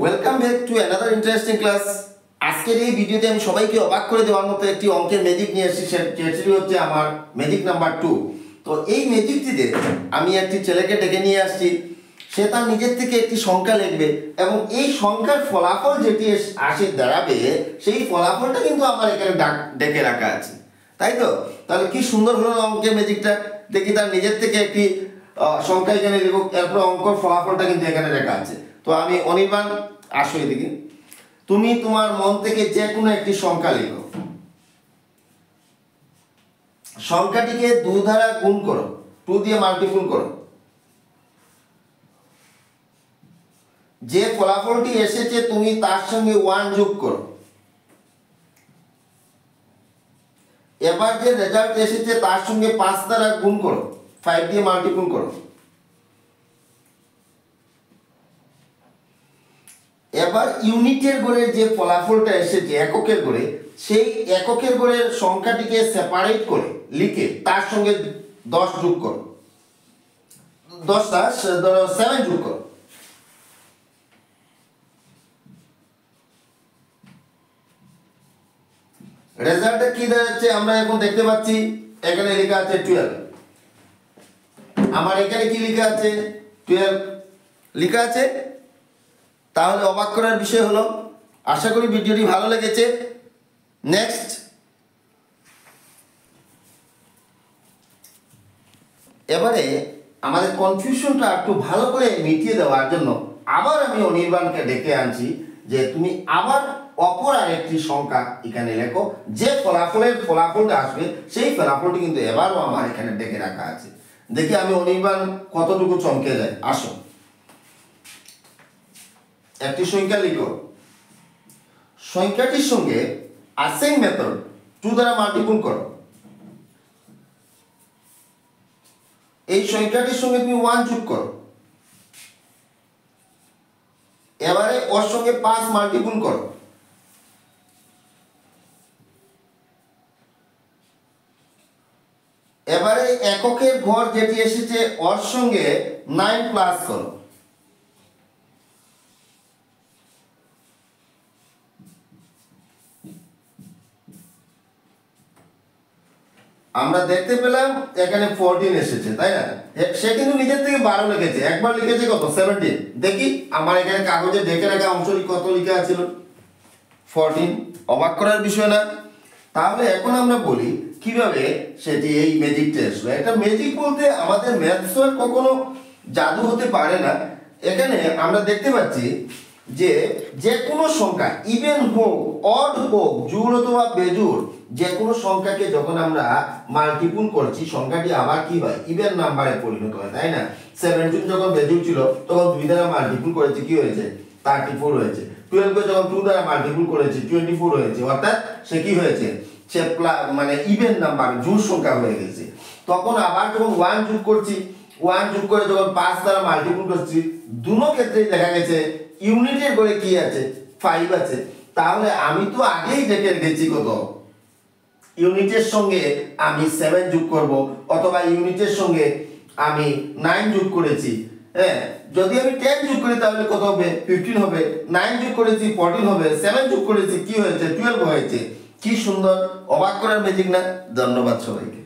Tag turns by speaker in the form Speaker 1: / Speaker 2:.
Speaker 1: Welcome back to another interesting class. আজকের এই ভিডিওতে আমি সবাইকে অবাক করে দেওয়ার মতো একটি অঙ্কের ম্যাজিক নিয়ে এসেছি, সেটি হচ্ছে আমার ম্যাজিক নাম্বার 2। তো এই ম্যাজিকটিতে আমি একটি ছেলেকে ডেকে নিয়ে আসছি। সে তার নিজের থেকে একটি সংখ্যা লিখবে এবং এই সংখ্যার ফলাফল যেটি আসে দাঁড়াবে, সেই ফলাফলটা কিন্তু আমার এখানে ডেকে রাখা আছে, তাই তো? তাহলে কি সুন্দর হলো অঙ্কের ম্যাজিকটা। দেখি তার নিজের থেকে একটি সংখ্যা এখানে লিখুক, এরপর অঙ্কর ফলাফলটা কিন্তু এখানে লেখা আছে। তো আমি অনির্বাণ, আসো এদিকে। তুমি তোমার মন থেকে যে কোনো একটি সংখ্যা লিখো, সংখ্যাটিকে 2 দ্বারা গুণ করো, 2 দিয়ে মাল্টিপুল করো। যে ফলাফলটি এসেছে তুমি তার সঙ্গে 1 যোগ করো। এবার যে রেজাল্ট এসেছে তার সঙ্গে 5 দ্বারা গুণ করো, 5 দিয়ে মাল্টিপুল করো। এবার ইউনিটের গড়ের যে ফলাফলটা এসেছে এককের গড়ে, সেই এককের গড়ের সংখ্যাটিকে সেপারেট করে লিখে তার সঙ্গে 10 যোগ করো, 7 যোগ করো। রেজাল্টে কি দাঁড়াচ্ছে আমরা এখন দেখতে পাচ্ছি। এখানে লেখা আছে 12। আমার এখানে কি লেখা আছে? 12 লেখা আছে। তাহলে অবাক করার বিষয় হলো, আশা করি ভিডিওটি ভালো লেগেছে। নেক্সট, এবারে আমাদের কনফিউশনটা একটু ভালো করে মিটিয়ে দেওয়ার জন্য আবার আমি অনির্বাণকে ডেকে আনছি যে তুমি আবার অপর আরেকটি সংখ্যা এখানে লেখো। যে ফলাফলটা আসবে সেই ফলাফলটি কিন্তু এবারও আমার এখানে ডেকে রাখা আছে। দেখি আমি অনির্বাণ কতটুকু চমকে যায়। আসো, একটি সংখ্যা লিখো, সংখ্যাটির সঙ্গে সেম মেথড 2 দ্বারা মাল্টিপুল করো। এই সংখ্যাটির সঙ্গে তুমি 1 যোগ করো। এবারে ওর সঙ্গে 5 মাল্টিপুল করো। এবারে এককের ঘর যেটি এসেছে ওর সঙ্গে 9 প্লাস করো। আমরা দেখতে পেলাম এখানে 14 এসেছে, তাই না? সে কিন্তু নিজের থেকে 12 লিখেছে, একবার লিখেছে কত? 17। দেখি আমার এখানে কাগজে ডেকে রাখা অংশটি কত লেখা ছিল? 14। অবাক করার বিষয় না? তাহলে এখন আমরা বলি কিভাবে সেটি এই ম্যাজিকটা আসলো। একটা ম্যাজিক বলতে আমাদের ম্যাথসের কখনো জাদু হতে পারে না। এখানে আমরা দেখতে পাচ্ছি যে কোনো সংখ্যা, ইভেন হোক অড হোক, জোড় অথবা বেজোড়, যে কোনো সংখ্যাকে যখন আমরা মাল্টিপুল করছি সংখ্যাটি আবার কি হয়? ইভেন নাম্বারে পরিণত হয়, তাই না? 17 যখন বেজোড় ছিল তখন 2 দ্বারা মাল্টিপুল করেছে, কি হয়েছে? 34 হয়েছে। 12 কে যখন 2 দ্বারা মাল্টিপুল করেছে 24 হয়েছে, অর্থাৎ সে কি হয়েছে? সে মানে ইভেন নাম্বার, জোড় সংখ্যা হয়ে গেছে। তখন আবার যখন 1 যোগ করছি, 1 যোগ করে যখন 5 দ্বারা মাল্টিপুল করছি, দুটো ক্ষেত্রেই দেখা গেছে ইউনিটের করে কি আছে? 5 আছে। তাহলে আমি তো আগেই দেখে রেখেছি কত? ইউনিটের সঙ্গে আমি 7 যোগ করব, অথবা ইউনিটের সঙ্গে আমি 9 যোগ করেছি। হ্যাঁ, যদি আমি 10 যোগ করি তাহলে কত হবে? 15 হবে। 9 যোগ করেছি 14 হবে। 7 যোগ করেছি কি হয়েছে? 12 হয়েছে। কি সুন্দর, অবাক করার ম্যাজিক না? ধন্যবাদ সবাইকে।